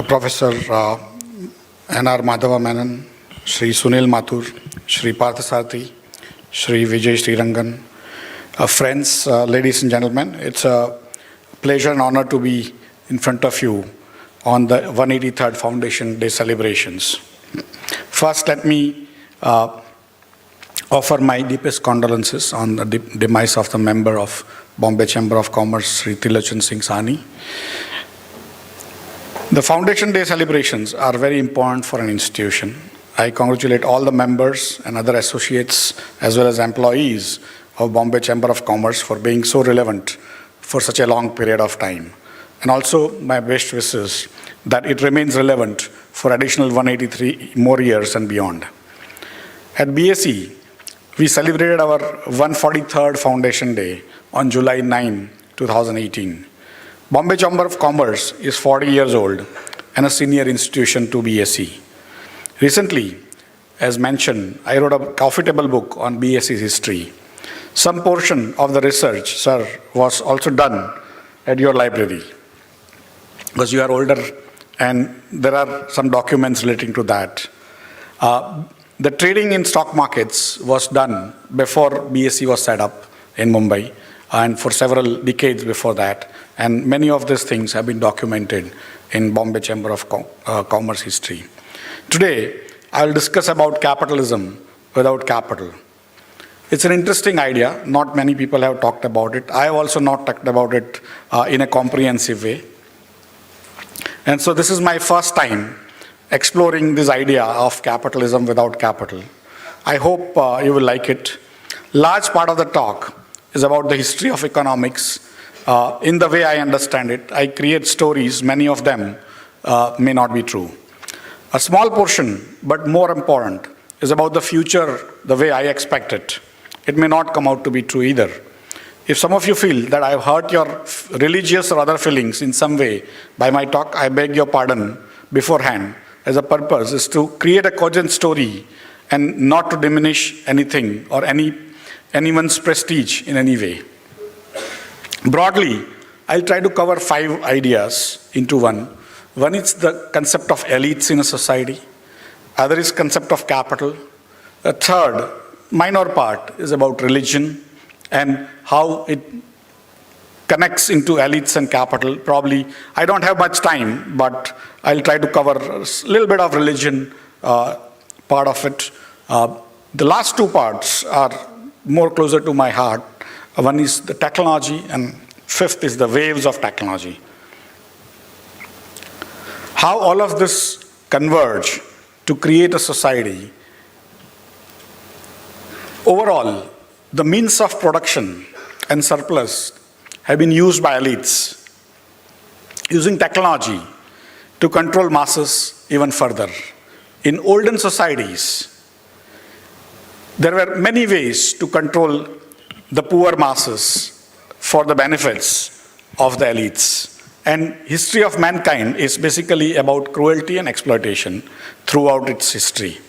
Professor N.R. Madhava Menon, Shri Sunil Mathur, Shri Parthasarathi, Shri Vijay Srirangan, friends, ladies and gentlemen, it's a pleasure and honor to be in front of you on the 183rd Foundation Day celebrations. First, let me offer my deepest condolences on the demise of the member of Bombay Chamber of Commerce, Shri Tilochan Singh Sahni. The Foundation Day celebrations are very important for an institution. I congratulate all the members and other associates as well as employees of Bombay Chamber of Commerce for being so relevant for such a long period of time. And also my best wishes that it remains relevant for additional 183 more years and beyond. At BSE, we celebrated our 143rd Foundation Day on July 9, 2018. Bombay Chamber of Commerce is 40 years old and a senior institution to BSE. Recently, as mentioned, I wrote a profitable book on BSE's history. Some portion of the research, sir, was also done at your library because you are older and there are some documents relating to that. The trading in stock markets was done before BSE was set up in Mumbai and for several decades before that. And many of these things have been documented in Bombay Chamber of Commerce history. Today, I will discuss about capitalism without capital. It's an interesting idea. Not many people have talked about it. I have also not talked about it in a comprehensive way. And so this is my first time exploring this idea of capitalism without capital. I hope you will like it. Large part of the talk is about the history of economics. In the way I understand it, I create stories, many of them may not be true. A small portion, but more important, is about the future the way I expect it. It may not come out to be true either. If some of you feel that I've hurt your religious or other feelings in some way by my talk, I beg your pardon beforehand, as a purpose is to create a cogent story and not to diminish anything or anyone's prestige in any way. Broadly, I'll try to cover 5 ideas into one. One is the concept of elites in a society. Other is concept of capital. A third, minor part, is about religion and how it connects into elites and capital. Probably, I don't have much time, but I'll try to cover a little bit of religion part of it. The last 2 parts are more closer to my heart. One is the technology, and 5th is the waves of technology. How all of this converge to create a society. Overall, the means of production and surplus have been used by elites, using technology to control masses even further. In olden societies, there were many ways to control the poor masses for the benefits of the elites. And history of mankind is basically about cruelty and exploitation throughout its history.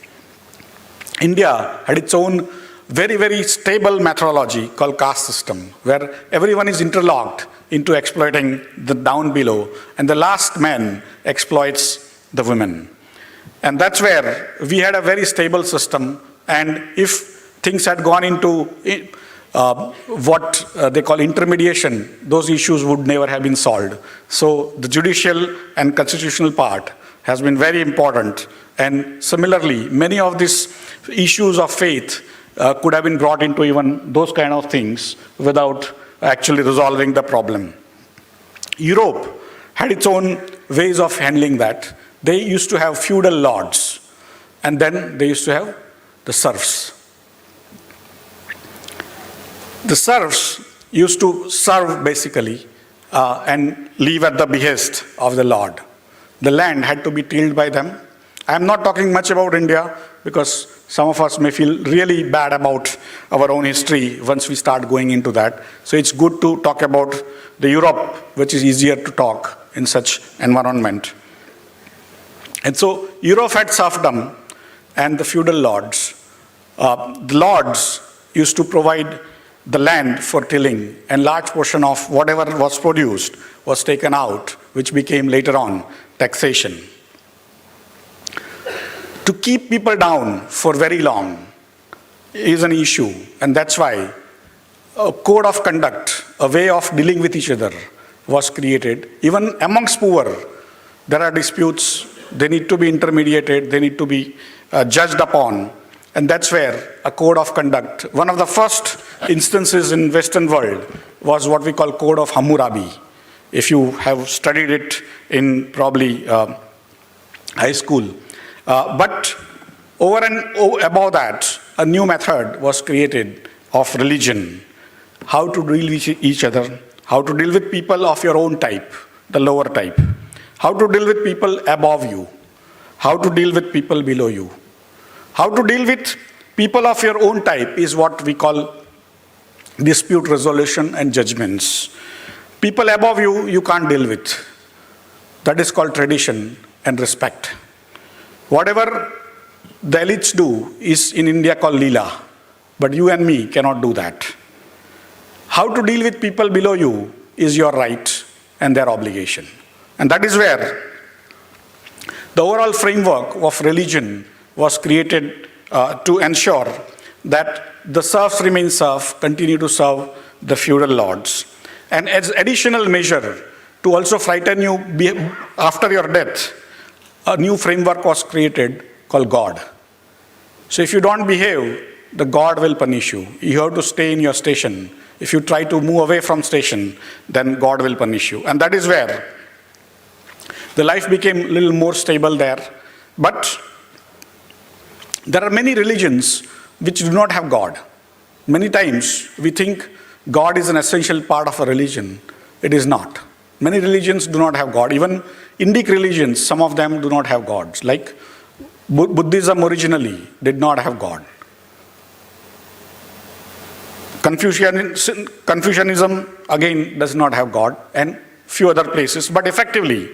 India had its own very, very stable methodology called caste system, where everyone is interlocked into exploiting the down below, and the last man exploits the women. And that's where we had a very stable system, and if things had gone into what they call intermediation, those issues would never have been solved. So the judicial and constitutional part has been very important. And similarly, many of these issues of faith could have been brought into even those kind of things without actually resolving the problem. Europe had its own ways of handling that. They used to have feudal lords, and then they used to have the serfs. The serfs used to serve basically and live at the behest of the lord. The land had to be tilled by them. I'm not talking much about India because some of us may feel really bad about our own history once we start going into that. So it's good to talk about the Europe, which is easier to talk in such environment. And so Europe had serfdom and the feudal lords. The lords used to provide the land for tilling, and large portion of whatever was produced was taken out which became later on taxation. To keep people down for very long is an issue, and that's why a code of conduct, a way of dealing with each other was created. Even amongst poor, there are disputes, they need to be intermediated, they need to be judged upon, and that's where a code of conduct, one of the first instances in Western world was what we call Code of Hammurabi. If you have studied it in probably high school. But over and above that, a new method was created of religion, how to deal with each other, how to deal with people of your own type, the lower type, how to deal with people above you, how to deal with people below you. How to deal with people of your own type is what we call dispute resolution and judgments. People above you, you can't deal with. That is called tradition and respect. Whatever the elites do is in India called Leela, but you and me cannot do that. How to deal with people below you is your right and their obligation. And that is where the overall framework of religion was created to ensure that the serfs remain serfs, continue to serve the feudal lords. And as additional measure to also frighten you after your death, a new framework was created called God. So if you don't behave, the God will punish you. You have to stay in your station. If you try to move away from station, then God will punish you. And that is where the life became a little more stable there. But there are many religions which do not have God. Many times we think God is an essential part of a religion. It is not. Many religions do not have God. Even Indic religions, some of them do not have gods. Like Buddhism originally did not have God. Confucianism again does not have God, and few other places. But effectively,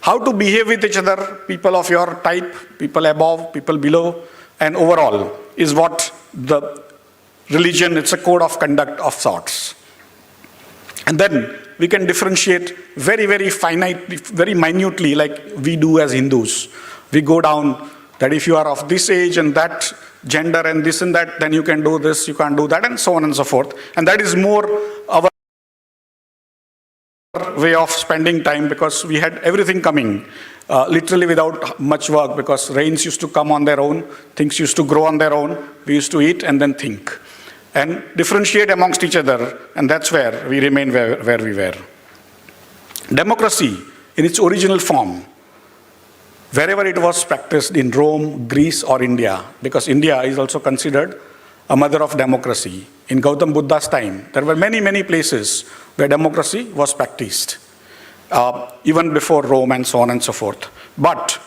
how to behave with each other, people of your type, people above, people below, and overall is what the religion, it's a code of conduct of sorts. And then we can differentiate very, very finitely, very minutely, like we do as Hindus. We go down that if you are of this age and that gender and this and that, then you can do this, you can't do that, and so on and so forth. And that is more our way of spending time, because we had everything coming literally without much work, because rains used to come on their own, things used to grow on their own, we used to eat and then think and differentiate amongst each other, and that's where we remain where we were. Democracy in its original form, wherever it was practiced in Rome, Greece or India, because India is also considered a mother of democracy. In Gautam Buddha's time, there were many, many places where democracy was practiced, even before Rome and so on and so forth. But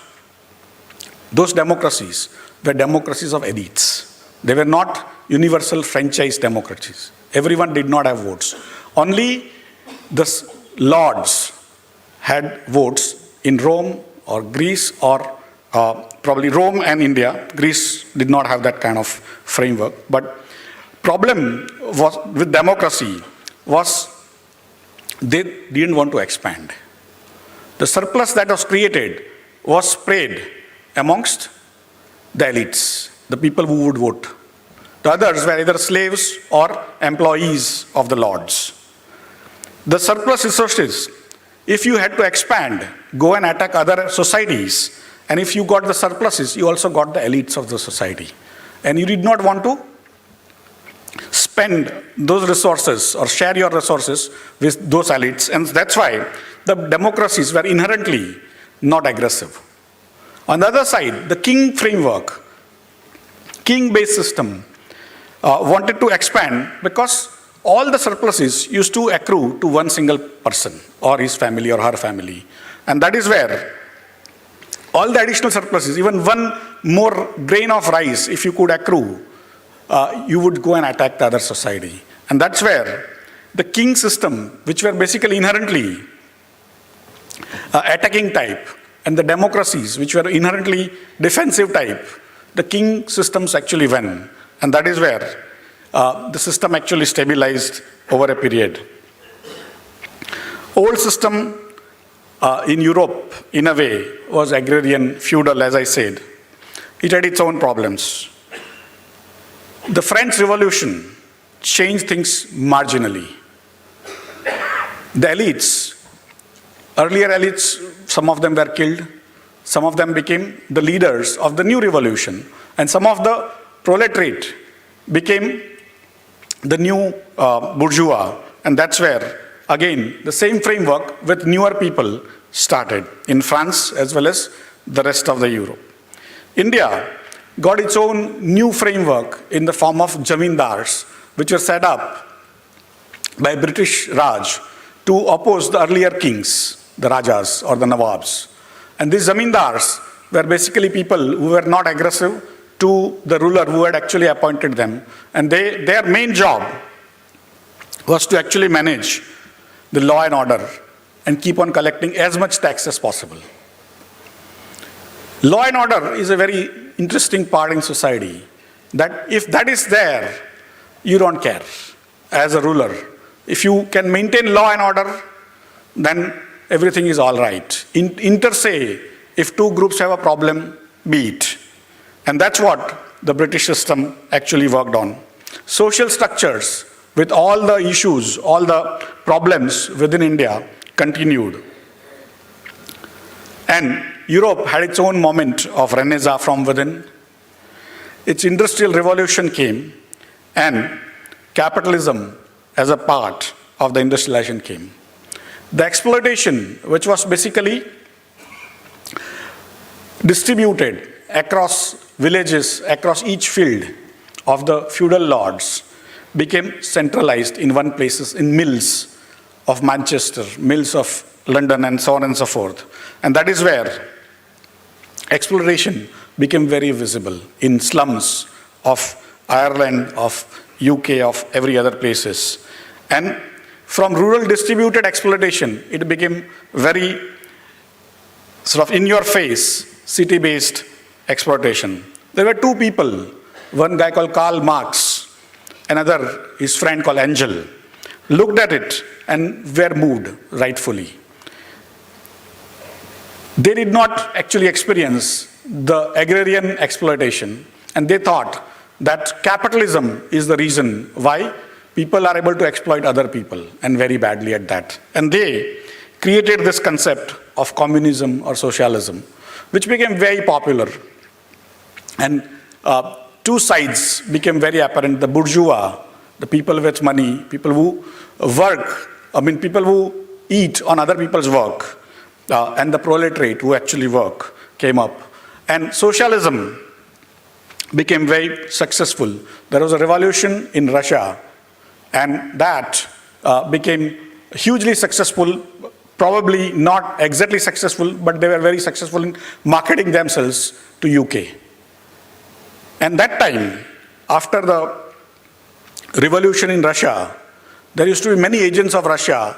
those democracies were democracies of elites. They were not universal franchise democracies. Everyone did not have votes. Only the lords had votes in Rome or Greece, or probably Rome and India. Greece did not have that kind of framework. But problem was with democracy was they didn't want to expand. The surplus that was created was spread amongst the elites, the people who would vote. The others were either slaves or employees of the lords. The surplus resources, if you had to expand, go and attack other societies, and if you got the surpluses, you also got the elites of the society. And you did not want to spend those resources or share your resources with those elites, and that's why the democracies were inherently not aggressive. On the other side, the king framework, king-based system, wanted to expand because all the surpluses used to accrue to one single person or his family or her family. And that is where all the additional surpluses, even one more grain of rice, if you could accrue, you would go and attack the other society. And that's where the king system, which were basically inherently attacking type, and the democracies, which were inherently defensive type, the king systems actually won. And that is where the system actually stabilized over a period. Old system in Europe, in a way, was agrarian, feudal, as I said. It had its own problems. The French Revolution changed things marginally. The elites, earlier elites, some of them were killed, some of them became the leaders of the new revolution, and some of the proletariat became the new bourgeois, and that's where, again, the same framework with newer people started in France as well as the rest of the Europe. India got its own new framework in the form of zamindars, which were set up by British Raj to oppose the earlier kings, the Rajas or the Nawabs. And these zamindars were basically people who were not aggressive to the ruler who had actually appointed them. And their main job was to actually manage the law and order and keep on collecting as much tax as possible. Law and order is a very interesting part in society, that if that is there, you don't care as a ruler. If you can maintain law and order, then everything is all right. Inter se, if two groups have a problem, be it. And that's what the British system actually worked on. Social structures with all the issues, all the problems within India continued. And Europe had its own moment of renaissance from within. Its industrial revolution came, and capitalism as a part of the industrialization came. The exploitation, which was basically distributed across villages, across each field of the feudal lords, became centralized in one place, in mills of Manchester, mills of London, and so on and so forth. And that is where exploitation became very visible in slums of Ireland, of UK, of every other places. And from rural distributed exploitation, it became very sort of in-your-face, city-based exploitation. There were two people, one guy called Karl Marx, another his friend called Engel, looked at it and were moved rightfully. They did not actually experience the agrarian exploitation, and they thought that capitalism is the reason why people are able to exploit other people, and very badly at that. And they created this concept of communism or socialism, which became very popular. And two sides became very apparent. The bourgeois, the people with money, people who work, people who eat on other people's work, and the proletariat who actually work came up. And socialism became very successful. There was a revolution in Russia, and that became hugely successful, probably not exactly successful, but they were very successful in marketing themselves to UK. And that time, after the revolution in Russia, there used to be many agents of Russia,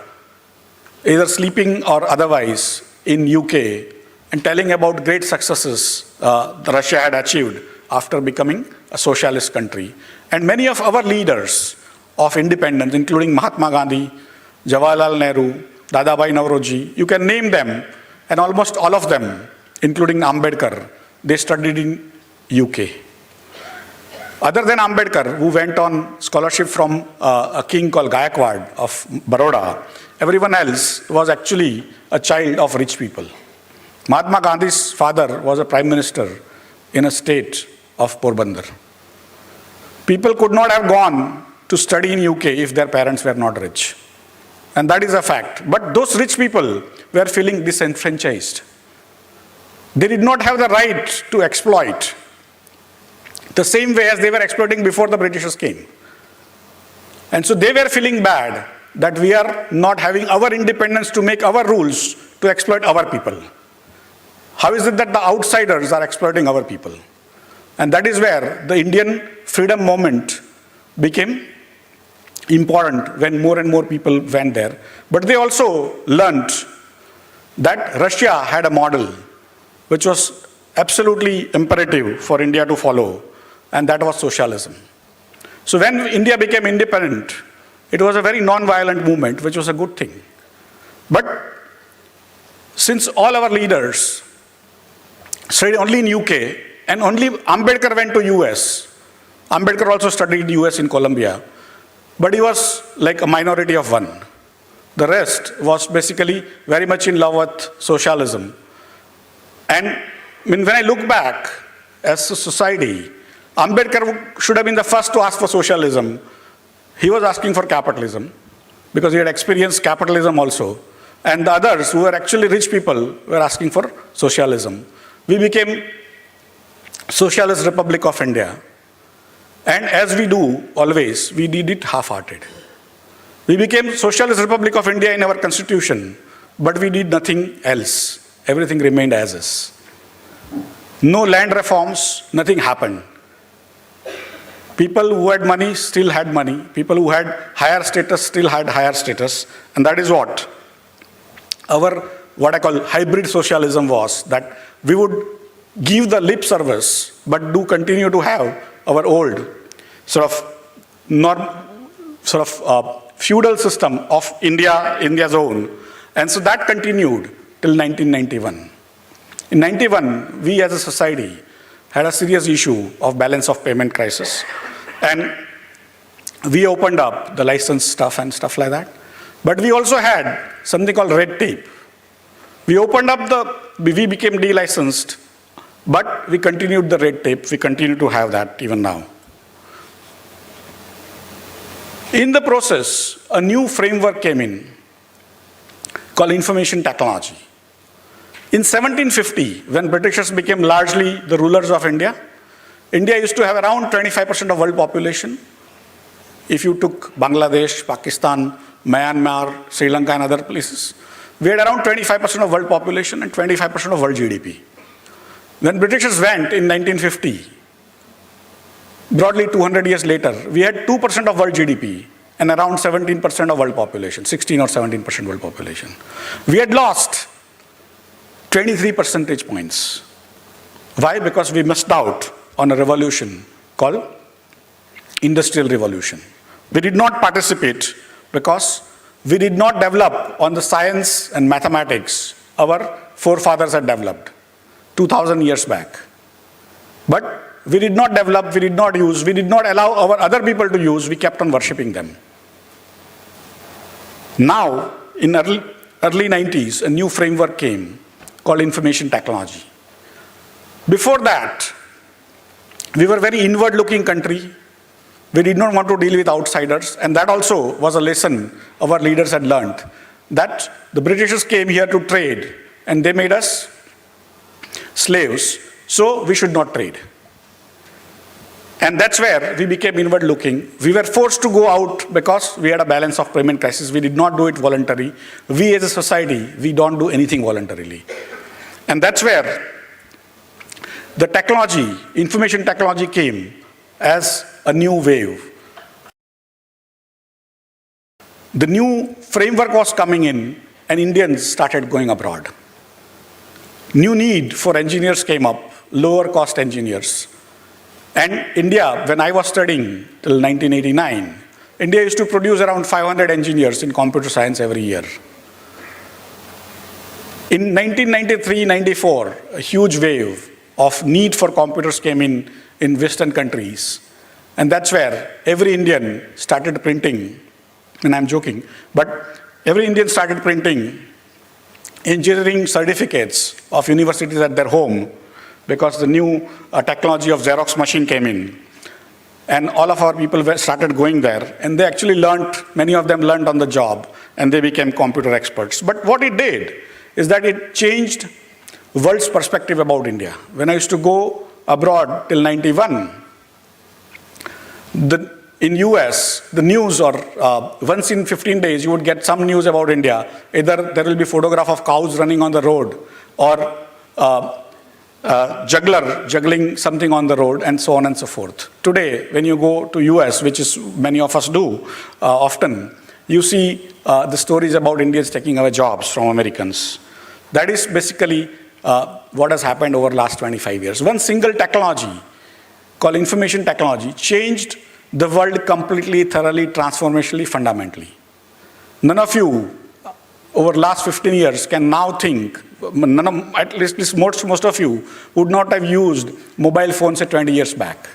either sleeping or otherwise, in UK, and telling about great successes Russia had achieved after becoming a socialist country. And many of our leaders of independence, including Mahatma Gandhi, Jawaharlal Nehru, Dadabhai Nauroji, you can name them, and almost all of them, including Ambedkar, they studied in UK. Other than Ambedkar, who went on scholarship from a king called Gayakwad of Baroda, everyone else was actually a child of rich people. Mahatma Gandhi's father was a prime minister in a state of Porbandar. People could not have gone to study in UK if their parents were not rich. And that is a fact. But those rich people were feeling disenfranchised. They did not have the right to exploit the same way as they were exploiting before the Britishers came. And so they were feeling bad that we are not having our independence to make our rules to exploit our people. How is it that the outsiders are exploiting our people? And that is where the Indian freedom movement became important when more and more people went there. But they also learned that Russia had a model which was absolutely imperative for India to follow, and that was socialism. So when India became independent, it was a very non-violent movement, which was a good thing. But since all our leaders studied only in UK, and only Ambedkar went to US. Ambedkar also studied US in Columbia, but he was like a minority of one. The rest was basically very much in love with socialism. And when I look back as a society, Ambedkar should have been the first to ask for socialism. He was asking for capitalism because he had experienced capitalism also. And the others, who were actually rich people, were asking for socialism. We became Socialist Republic of India. And as we do always, we did it half-hearted. We became Socialist Republic of India in our constitution, but we did nothing else. Everything remained as is. No land reforms, nothing happened. People who had money still had money. People who had higher status still had higher status. And that is what our, what I call hybrid socialism was, that we would give the lip service, but do continue to have our old sort of feudal system of India's own. And so that continued till 1991. In 91, we as a society had a serious issue of balance of payment crisis. And we opened up the license stuff and stuff like that. But we also had something called red tape. We opened up we became delicensed, but we continued the red tape. We continue to have that even now. In the process, a new framework came in called information technology. In 1750, when Britishers became largely the rulers of India, India used to have around 25% of world population. If you took Bangladesh, Pakistan, Myanmar, Sri Lanka and other places, we had around 25% of world population and 25% of world GDP. When Britishers went in 1950, broadly 200 years later, we had 2% of world GDP and around 17% of world population, 16 or 17% world population. We had lost 23 percentage points. Why? Because we missed out on a revolution called Industrial Revolution. We did not participate because we did not develop on the science and mathematics our forefathers had developed 2000 years back. But we did not develop, we did not use, we did not allow our other people to use, we kept on worshipping them. Now, in early 90s, a new framework came called information technology. Before that, we were a very inward-looking country. We did not want to deal with outsiders, and that also was a lesson our leaders had learned, that the Britishers came here to trade, and they made us slaves, so we should not trade. And that's where we became inward-looking. We were forced to go out because we had a balance of payment crisis. We did not do it voluntarily. We as a society, we don't do anything voluntarily. And that's where the technology, information technology came as a new wave. The new framework was coming in and Indians started going abroad. New need for engineers came up, lower cost engineers. And India, when I was studying till 1989, India used to produce around 500 engineers in computer science every year. In 1993-94, a huge wave of need for computers came in Western countries. And that's where every Indian started printing, and I'm joking, but every Indian started printing engineering certificates of universities at their home, because the new technology of Xerox machine came in. And all of our people started going there, and they actually learned, many of them learned on the job, and they became computer experts. But what it did is that it changed the world's perspective about India. When I used to go abroad till 91, in US, the news, or once in 15 days, you would get some news about India. Either there will be photograph of cows running on the road, or juggler juggling something on the road, and so on and so forth. Today, when you go to US, which is many of us do often, you see the stories about Indians taking away jobs from Americans. That is basically what has happened over the last 25 years. One single technology called information technology changed the world completely, thoroughly, transformationally, fundamentally. None of you over the last 15 years can now think, at least most of you would not have used mobile phones 20 years back.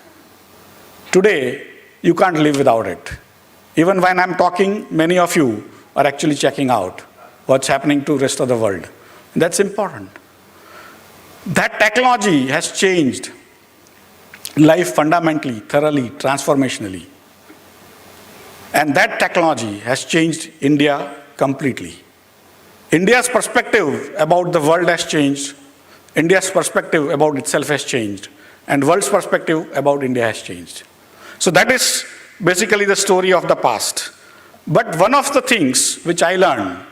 Today, you can't live without it. Even when I'm talking, many of you are actually checking out what's happening to the rest of the world. That's important. That technology has changed life fundamentally, thoroughly, transformationally. And that technology has changed India completely. India's perspective about the world has changed. India's perspective about itself has changed. And the world's perspective about India has changed. So that is basically the story of the past. But one of the things which I learned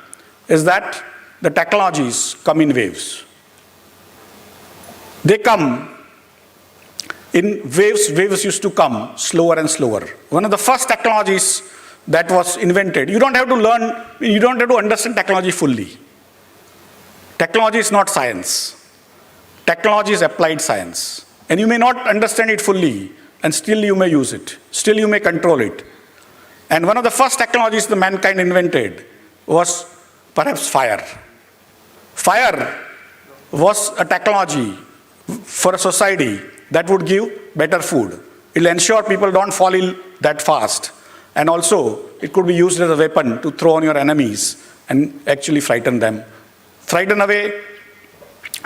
is that the technologies come in waves. They come in waves. Waves used to come slower and slower. One of the first technologies that was invented, you don't have to learn, you don't have to understand technology fully. Technology is not science. Technology is applied science. And you may not understand it fully, and still you may use it. Still you may control it. And one of the first technologies the mankind invented was perhaps fire. Fire was a technology for a society that would give better food. It will ensure people don't fall ill that fast. And also, it could be used as a weapon to throw on your enemies and actually frighten them. Frighten away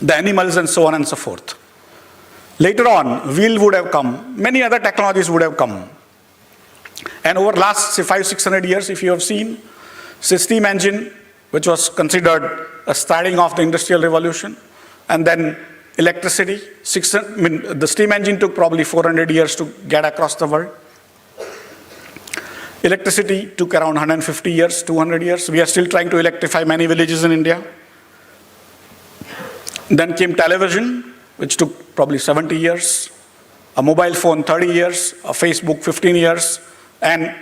the animals and so on and so forth. Later on, wheel would have come. Many other technologies would have come. And over the last, say, 500-600 years, if you have seen, say, steam engine, which was considered a starting of the Industrial Revolution, and then electricity. The steam engine took probably 400 years to get across the world. Electricity took around 150 years, 200 years. We are still trying to electrify many villages in India. Then came television, which took probably 70 years. A mobile phone, 30 years. A Facebook, 15 years. And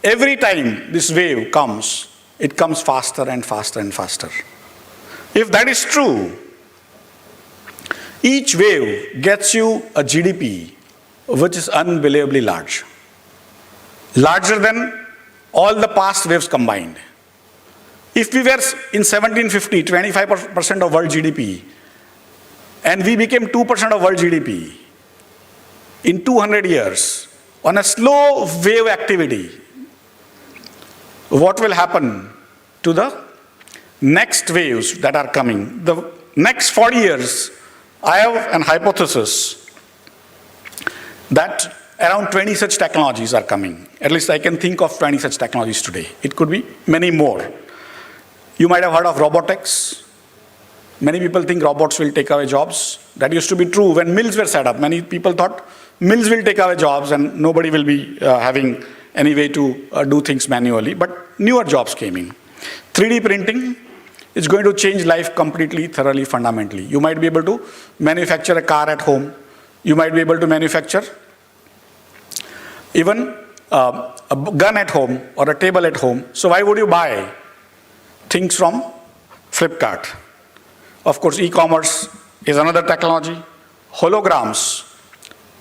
every time this wave comes, it comes faster and faster and faster. If that is true, each wave gets you a GDP which is unbelievably large. Larger than all the past waves combined. If we were in 1750, 25% of world GDP, and we became 2% of world GDP, in 200 years, on a slow wave activity, what will happen to the next waves that are coming? The next 40 years, I have an hypothesis that around 20 such technologies are coming. At least I can think of 20 such technologies today. It could be many more. You might have heard of robotics. Many people think robots will take away jobs. That used to be true when mills were set up. Many people thought mills will take away jobs and nobody will be having any way to do things manually. But newer jobs came in. 3D printing is going to change life completely, thoroughly, fundamentally. You might be able to manufacture a car at home. You might be able to manufacture even a gun at home or a table at home. So why would you buy things from Flipkart? Of course, e-commerce is another technology. Holograms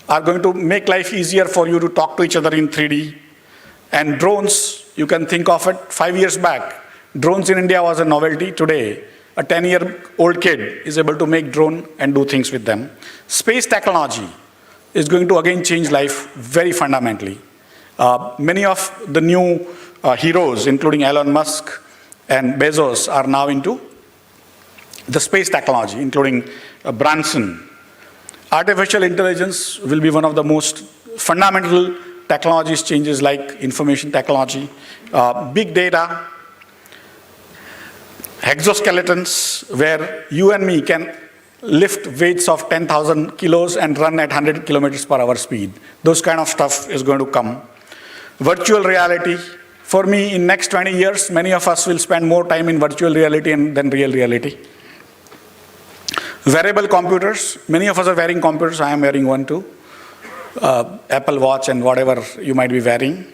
are going to make life easier for you to talk to each other in 3D. And drones, you can think of it 5 years back. Drones in India was a novelty. Today, a 10-year-old kid is able to make drone and do things with them. Space technology is going to again change life very fundamentally. Many of the new heroes, including Elon Musk and Bezos, are now into the space technology, including Branson. Artificial intelligence will be one of the most fundamental technologies changes, like information technology, big data, exoskeletons, where you and me can lift weights of 10,000 kilos and run at 100 kilometers per hour speed. Those kind of stuff is going to come. Virtual reality. For me, in next 20 years, many of us will spend more time in virtual reality than real reality. Wearable computers. Many of us are wearing computers. I am wearing one too. Apple Watch and whatever you might be wearing.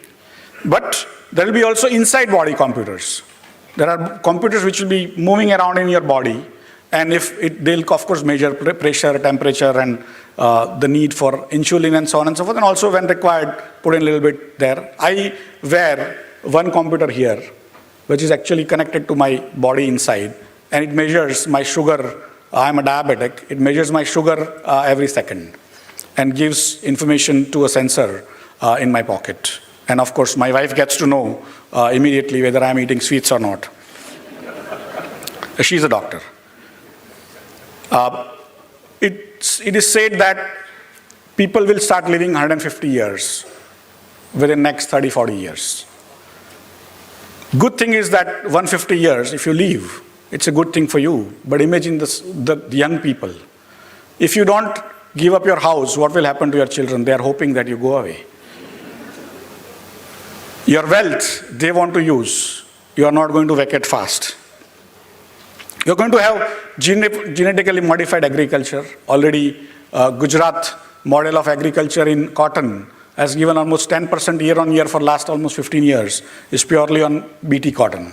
But there will be also inside body computers. There are computers which will be moving around in your body, and they'll of course measure pressure, temperature, and the need for insulin and so on and so forth, and also when required, put in a little bit there. I wear one computer here, which is actually connected to my body inside, and it measures my sugar. I'm a diabetic. It measures my sugar every second and gives information to a sensor in my pocket. And of course, my wife gets to know immediately whether I'm eating sweets or not. She's a doctor. It is said that people will start living 150 years within next 30, 40 years. Good thing is that 150 years, if you live, it's a good thing for you. But imagine the young people. If you don't give up your house, what will happen to your children? They are hoping that you go away. Your wealth, they want to use. You are not going to vacate fast. You're going to have genetically modified agriculture. Already, Gujarat model of agriculture in cotton has given almost 10% year on year for last almost 15 years. Is purely on BT cotton.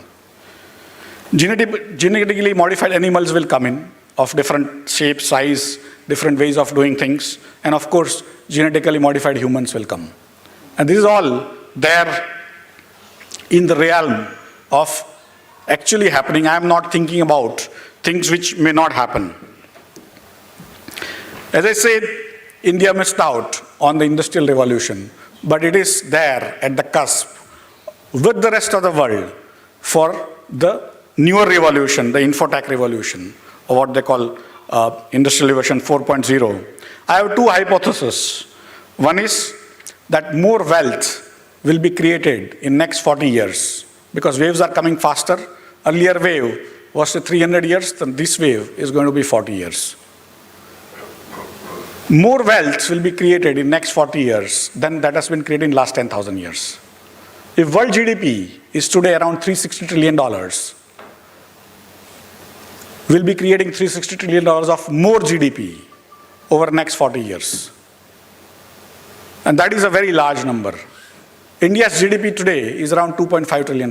Genetically modified animals will come in of different shape, size, different ways of doing things. And of course, genetically modified humans will come. And this is all there in the realm of actually happening. I am not thinking about things which may not happen. As I said, India missed out on the Industrial Revolution, but it is there at the cusp with the rest of the world for the newer revolution, the infotech revolution, or what they call Industrial Revolution 4.0. I have two hypotheses. One is that more wealth will be created in next 40 years because waves are coming faster. Earlier wave was 300 years, then this wave is going to be 40 years. More wealth will be created in next 40 years than that has been created in last 10,000 years. If world GDP is today around $360 trillion, we'll be creating $360 trillion of more GDP over next 40 years. And that is a very large number. India's GDP today is around $2.5 trillion.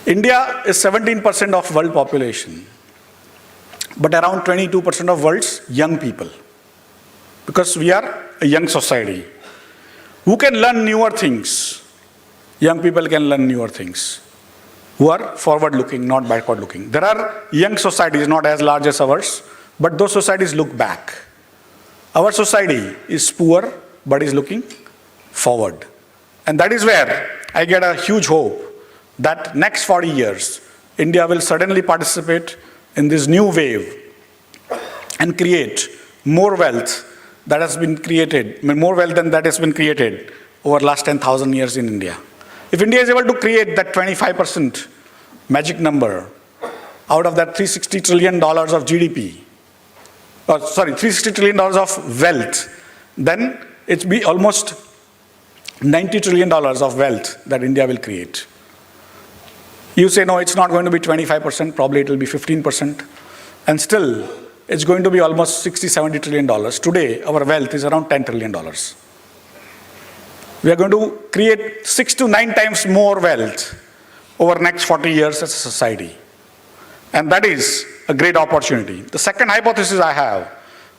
India is 17% of world population, but around 22% of world's young people, because we are a young society. Who can learn newer things? Young people can learn newer things, who are forward-looking, not backward-looking. There are young societies, not as large as ours, but those societies look back. Our society is poor, but is looking forward. And that is where I get a huge hope that next 40 years, India will suddenly participate in this new wave and create more wealth that has been created, more wealth than that has been created over the last 10,000 years in India. If India is able to create that 25% magic number out of that $360 trillion of GDP, $360 trillion of wealth, then it's be almost $90 trillion of wealth that India will create. You say, no, it's not going to be 25%, probably it will be 15%. And still, it's going to be almost $60, $70 trillion. Today, our wealth is around $10 trillion. We are going to create 6 to 9 times more wealth over the next 40 years as a society. And that is a great opportunity. The second hypothesis I have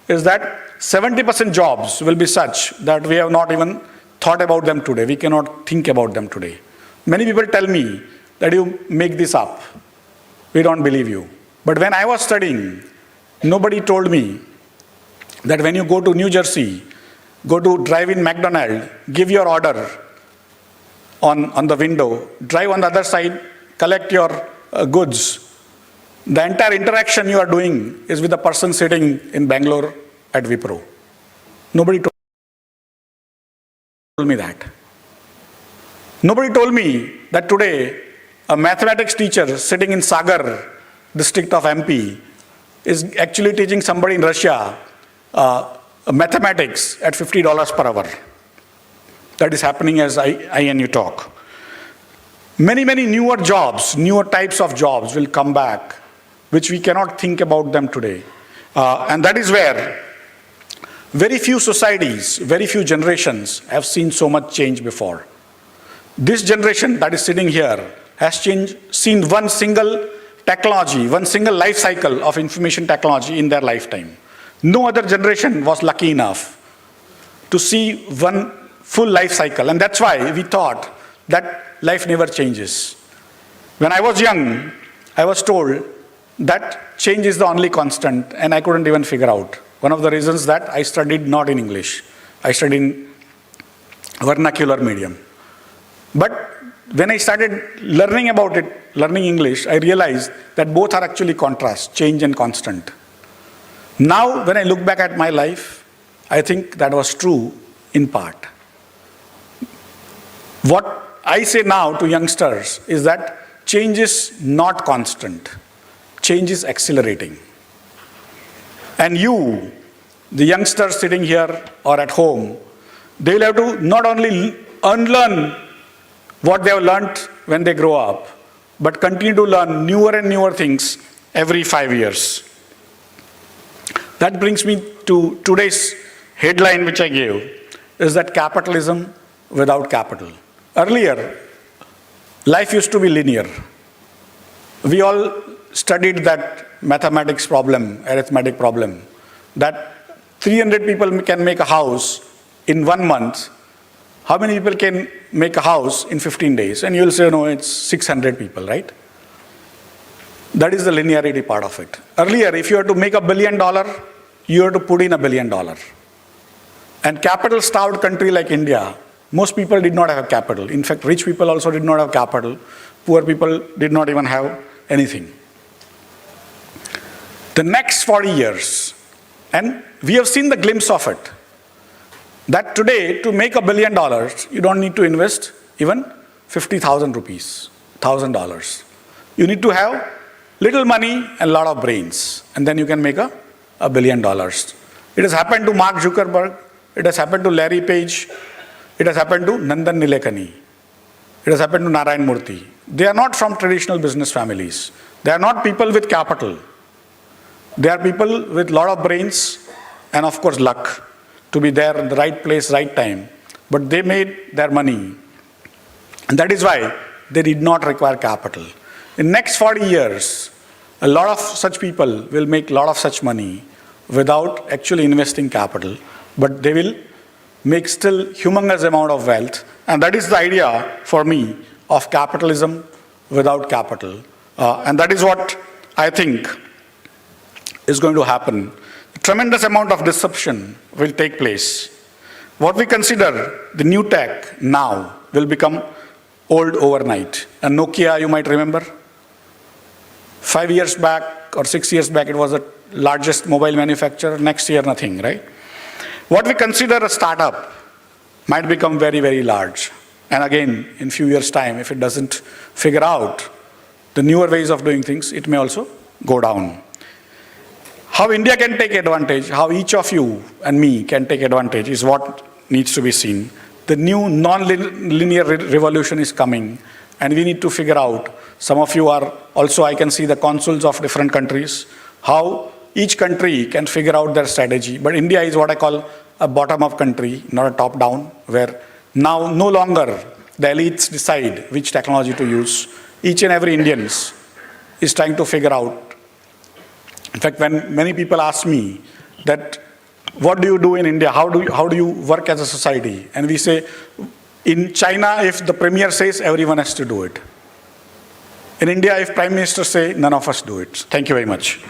is that 70% jobs will be such that we have not even thought about them today. We cannot think about them today. Many people tell me that you make this up. We don't believe you. But when I was studying, nobody told me that when you go to New Jersey, go to drive-in McDonald's, give your order on the window, drive on the other side, collect your goods. The entire interaction you are doing is with the person sitting in Bangalore at Wipro. Nobody told me that. Nobody told me that today a mathematics teacher sitting in Sagar district of MP is actually teaching somebody in Russia mathematics at $50 per hour. That is happening as I and you talk. Many, many newer jobs, newer types of jobs will come back, which we cannot think about them today. And that is where very few societies, very few generations have seen so much change before. This generation that is sitting here has seen one single technology, one single life cycle of information technology in their lifetime. No other generation was lucky enough to see one full life cycle. And that's why we thought that life never changes. When I was young, I was told that change is the only constant, and I couldn't even figure out. One of the reasons that I studied not in English, I studied in vernacular medium. But when I started learning about it, learning English, I realized that both are actually contrast, change and constant. Now, when I look back at my life, I think that was true in part. What I say now to youngsters is that change is not constant. Change is accelerating. And you, the youngsters sitting here or at home, they will have to not only unlearn what they have learned when they grow up, but continue to learn newer and newer things every 5 years. That brings me to today's headline which I gave, is that capitalism without capital. Earlier, life used to be linear. We all studied that mathematics problem, arithmetic problem, that 300 people can make a house in 1 month. How many people can make a house in 15 days? And you'll say, no, it's 600 people, right? That is the linearity part of it. Earlier, if you had to make $1 billion, you had to put in $1 billion. And capital-starved country like India, most people did not have capital. In fact, rich people also did not have capital. Poor people did not even have anything. The next 40 years, and we have seen the glimpse of it, that today, to make $1 billion, you don't need to invest even 50,000 rupees, $1,000. You need to have little money and a lot of brains, and then you can make $1 billion. It has happened to Mark Zuckerberg, it has happened to Larry Page, it has happened to Nandan Nilekani, it has happened to Narayan Murthy. They are not from traditional business families. They are not people with capital. They are people with a lot of brains and, of course, luck to be there in the right place, right time. But they made their money. And that is why they did not require capital. In next 40 years, a lot of such people will make a lot of such money without actually investing capital. But they will make still humongous amount of wealth. And that is the idea for me of capitalism without capital. And that is what I think is going to happen. A tremendous amount of disruption will take place. What we consider the new tech now will become old overnight. And Nokia, you might remember, 5 years back or 6 years back, it was the largest mobile manufacturer. Next year, nothing, right? What we consider a startup might become very, very large. And again, in few years' time, if it doesn't figure out the newer ways of doing things, it may also go down. How India can take advantage, how each of you and me can take advantage is what needs to be seen. The new non-linear revolution is coming, and we need to figure out, some of you are also, I can see the consuls of different countries, how each country can figure out their strategy. But India is what I call a bottom-up country, not a top-down, where now no longer the elites decide which technology to use. Each and every Indian is trying to figure out. In fact, when many people ask me that, what do you do in India? How do you work as a society? And we say, in China, if the premier says, everyone has to do it. In India, if prime minister say, none of us do it. Thank you very much.